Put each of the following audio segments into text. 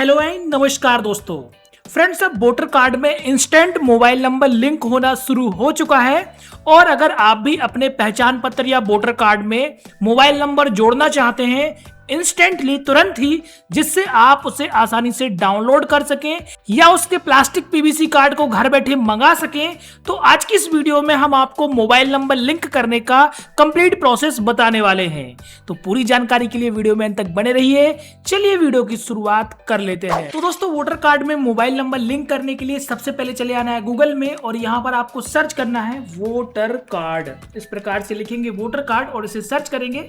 Hello and नमस्कार दोस्तों। Friends, अब वोटर कार्ड में इंस्टेंट मोबाइल नंबर लिंक होना शुरू हो चुका है और अगर आप भी अपने पहचान पत्र या वोटर कार्ड में मोबाइल नंबर जोड़ना चाहते हैं इंस्टेंटली, तुरंत ही, जिससे आप उसे आसानी से डाउनलोड कर सकें या उसके प्लास्टिक पीवीसी कार्ड को घर बैठे मंगा सकें, तो आज की इस वीडियो में हम आपको मोबाइल नंबर लिंक करने का कंप्लीट प्रोसेस बताने वाले हैं। तो पूरी जानकारी के लिए वीडियो में अंत तक बने रहिए। चलिए वीडियो की शुरुआत कर लेते हैं। तो दोस्तों, वोटर कार्ड में मोबाइल नंबर लिंक करने के लिए सबसे पहले चले आना है गूगल में और यहाँ पर आपको सर्च करना है वोटर कार्ड। इस प्रकार से लिखेंगे वोटर कार्ड और इसे सर्च करेंगे।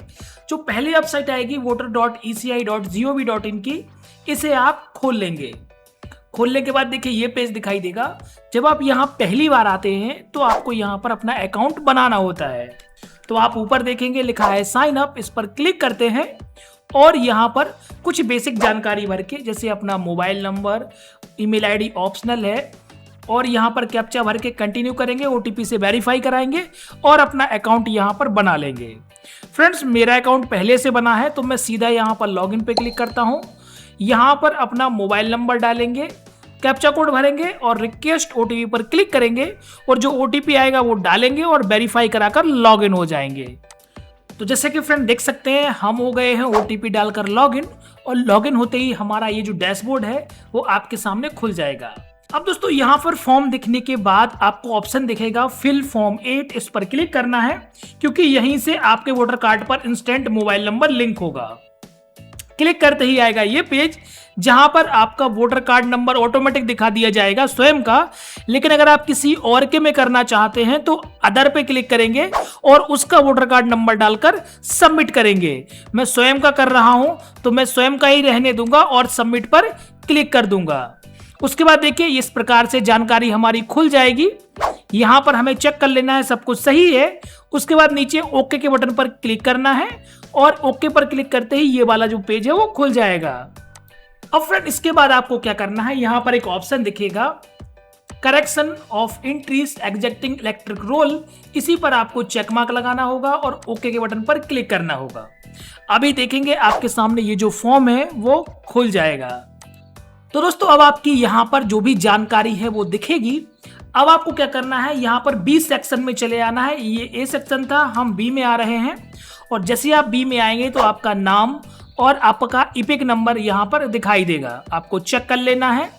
जो पहली वेबसाइट आएगी voter.eci.gov.in की, इसे आप खोल लेंगे। खोलने के बाद देखिए ये पेज दिखाई देगा। जब आप यहाँ पहली बार आते हैं तो आपको यहाँ पर अपना अकाउंट बनाना होता है। तो आप ऊपर देखेंगे लिखा है साइन अप, इस पर क्लिक करते हैं और यहाँ पर कुछ बेसिक जानकारी भर के, जैसे अपना mobile number, email ID optional है और यहाँ पर कैप्चा भर के कंटिन्यू करेंगे, ओटीपी से वेरीफाई कराएंगे और अपना अकाउंट यहाँ पर बना लेंगे। फ्रेंड्स, मेरा अकाउंट पहले से बना है तो मैं सीधा यहाँ पर लॉगिन पे क्लिक करता हूँ। यहाँ पर अपना मोबाइल नंबर डालेंगे, कैप्चा कोड भरेंगे और रिक्वेस्ट ओटीपी पर क्लिक करेंगे और जो ओटीपी आएगा वो डालेंगे और वेरीफाई कराकर लॉगिन हो जाएंगे। तो जैसे कि फ्रेंड देख सकते हैं हम हो गए हैं ओटीपी डालकर लॉगिन और लॉगिन होते ही हमारा ये जो डैशबोर्ड है वो आपके सामने खुल जाएगा। अब दोस्तों, यहाँ पर फॉर्म दिखने के बाद आपको ऑप्शन दिखेगा फिल फॉर्म 8, इस पर क्लिक करना है क्योंकि यहीं से आपके वोटर कार्ड पर इंस्टेंट मोबाइल नंबर लिंक होगा। क्लिक करते ही आएगा ये पेज जहां पर आपका वोटर कार्ड नंबर ऑटोमेटिक दिखा दिया जाएगा स्वयं का। लेकिन अगर आप किसी और के में करना चाहते हैं तो अदर पे क्लिक करेंगे और उसका वोटर कार्ड नंबर डालकर सबमिट करेंगे। मैं स्वयं का कर रहा हूं तो मैं स्वयं का ही रहने दूंगा और सबमिट पर क्लिक कर दूंगा। उसके बाद देखिए इस प्रकार से जानकारी हमारी खुल जाएगी। यहां पर हमें चेक कर लेना है सब कुछ सही है। उसके बाद नीचे ओके के बटन पर क्लिक करना है और ओके पर क्लिक करते ही ये वाला जो पेज है वो खुल जाएगा। अब फ्रेंड, इसके बाद आपको क्या करना है, यहां पर एक ऑप्शन दिखेगा correction of entries existing electoral roll, इसी पर आपको चेक मार्क लगाना होगा और ओके के बटन पर क्लिक करना होगा। अभी देखेंगे आपके सामने ये जो फॉर्म है वो खुल जाएगा। तो दोस्तों, अब आपकी यहां पर जो भी जानकारी है वो दिखेगी। अब आपको क्या करना है, यहां पर बी सेक्शन में चले आना है। ये ए सेक्शन था, हम बी में आ रहे हैं और जैसे आप बी में आएंगे तो आपका नाम और आपका इपिक नंबर यहां पर दिखाई देगा, आपको चेक कर लेना है।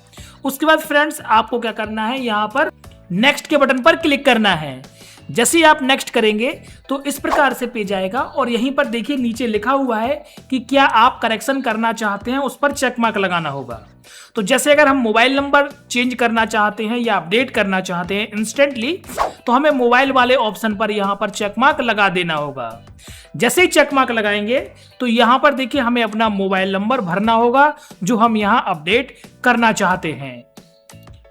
उसके बाद फ्रेंड्स, आपको क्या करना है, यहां पर नेक्स्ट के बटन पर क्लिक करना है। जैसे आप नेक्स्ट करेंगे तो इस प्रकार से पेज आएगा और यहीं पर देखिए नीचे लिखा हुआ है कि क्या आप करेक्शन करना चाहते हैं, उस पर चेक मार्क लगाना होगा। तो जैसे अगर हम मोबाइल नंबर चेंज करना चाहते हैं या अपडेट करना चाहते हैं इंस्टेंटली, तो हमें मोबाइल वाले ऑप्शन पर यहां पर चेक मार्क लगा देना होगा। जैसे ही चेक मार्क लगाएंगे तो यहां पर देखिए हमें अपना मोबाइल नंबर भरना होगा जो हम यहां अपडेट करना चाहते हैं।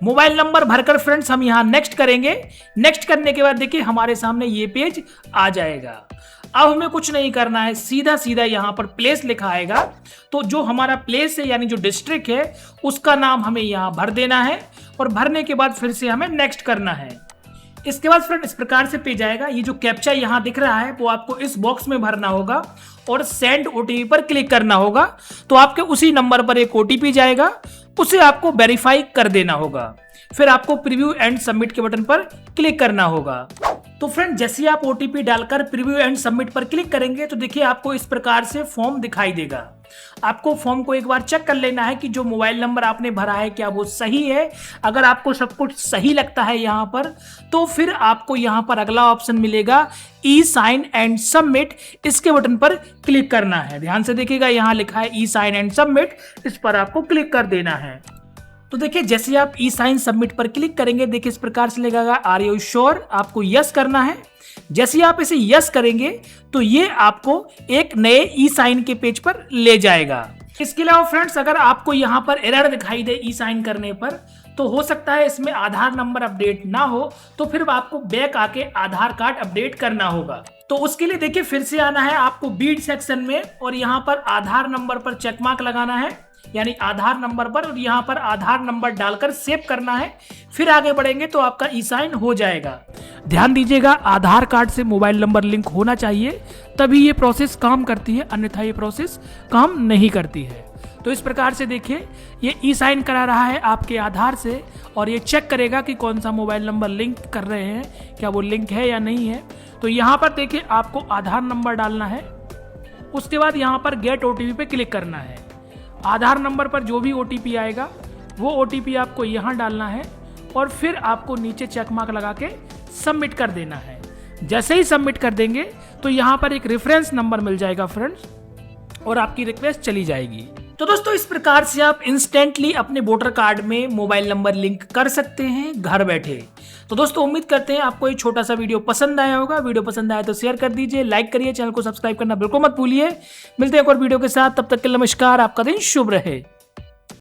मोबाइल नंबर भरकर फ्रेंड्स हम यहां नेक्स्ट करेंगे। नेक्स्ट करने के बाद देखिए हमारे सामने ये पेज आ जाएगा। अब हमें कुछ नहीं करना है, सीधा सीधा यहाँ पर प्लेस लिखा आएगा तो जो हमारा प्लेस है यानी जो डिस्ट्रिक्ट है उसका नाम हमें यहाँ भर देना है और भरने के बाद फिर से हमें नेक्स्ट करना है। इसके बाद फ्रेंड इस प्रकार से पेज आएगा। ये जो कैप्चा यहाँ दिख रहा है वो आपको इस बॉक्स में भरना होगा और सेंड ओटीपी पर क्लिक करना होगा। तो आपके उसी नंबर पर एक ओटीपी जाएगा, उसे आपको वेरीफाई कर देना होगा। फिर आपको प्रीव्यू एंड सबमिट के बटन पर क्लिक करना होगा। तो फ्रेंड, जैसे आप ओटीपी डालकर प्रीव्यू एंड सबमिट पर क्लिक करेंगे तो देखिए आपको इस प्रकार से फॉर्म दिखाई देगा। आपको फॉर्म को एक बार चेक कर लेना है कि जो मोबाइल नंबर आपने भरा है क्या वो सही है। अगर आपको सब कुछ सही लगता है यहाँ पर तो फिर आपको यहाँ पर अगला ऑप्शन मिलेगा ई साइन एंड सबमिट, इसके बटन पर क्लिक करना है। ध्यान से देखिएगा यहाँ लिखा है ई साइन एंड सबमिट, इस पर आपको क्लिक कर देना है। तो देखिए जैसे आप ई साइन सबमिट पर क्लिक करेंगे देखिए इस प्रकार से लगेगा आर यू श्योर, आपको यस करना है। जैसे आप इसे यस करेंगे तो ये आपको एक नए ई साइन के पेज पर ले जाएगा। इसके अलावा फ्रेंड्स, अगर आपको यहाँ पर एरर दिखाई दे ई साइन करने पर तो हो सकता है इसमें आधार नंबर अपडेट ना हो, तो फिर आपको बैक आके आधार कार्ड अपडेट करना होगा। तो उसके लिए देखिए फिर से आना है आपको बी सेक्शन में और यहाँ पर आधार नंबर पर चेक मार्क लगाना है, यानी आधार नंबर पर, और यहाँ पर आधार नंबर डालकर सेव करना है। फिर आगे बढ़ेंगे तो आपका ई साइन हो जाएगा। ध्यान दीजिएगा आधार कार्ड से मोबाइल नंबर लिंक होना चाहिए, तभी ये प्रोसेस काम करती है, अन्यथा ये प्रोसेस काम नहीं करती है। तो इस प्रकार से देखिए ये ई साइन करा रहा है आपके आधार से और ये चेक करेगा कि कौन सा मोबाइल नंबर लिंक कर रहे हैं, क्या वो लिंक है या नहीं है। तो यहाँ पर देखिए आपको आधार नंबर डालना है, उसके बाद यहाँ पर गेट ओटीपी पे क्लिक करना है। आधार नंबर पर जो भी ओटीपी आएगा वो ओटीपी आपको यहाँ डालना है और फिर आपको नीचे चेक मार्क लगा के सबमिट कर देना है। जैसे ही सबमिट कर देंगे तो यहाँ पर एक रेफरेंस नंबर मिल जाएगा फ्रेंड्स और आपकी रिक्वेस्ट चली जाएगी। तो दोस्तों इस प्रकार से आप इंस्टेंटली अपने वोटर कार्ड में मोबाइल नंबर लिंक कर सकते हैं घर बैठे। तो दोस्तों उम्मीद करते हैं आपको ये छोटा सा वीडियो पसंद आया होगा। वीडियो पसंद आया तो शेयर कर दीजिए, लाइक करिए, चैनल को सब्सक्राइब करना बिल्कुल मत भूलिए। मिलते हैं एक और वीडियो के साथ, तब तक के लिए नमस्कार, आपका दिन शुभ रहे।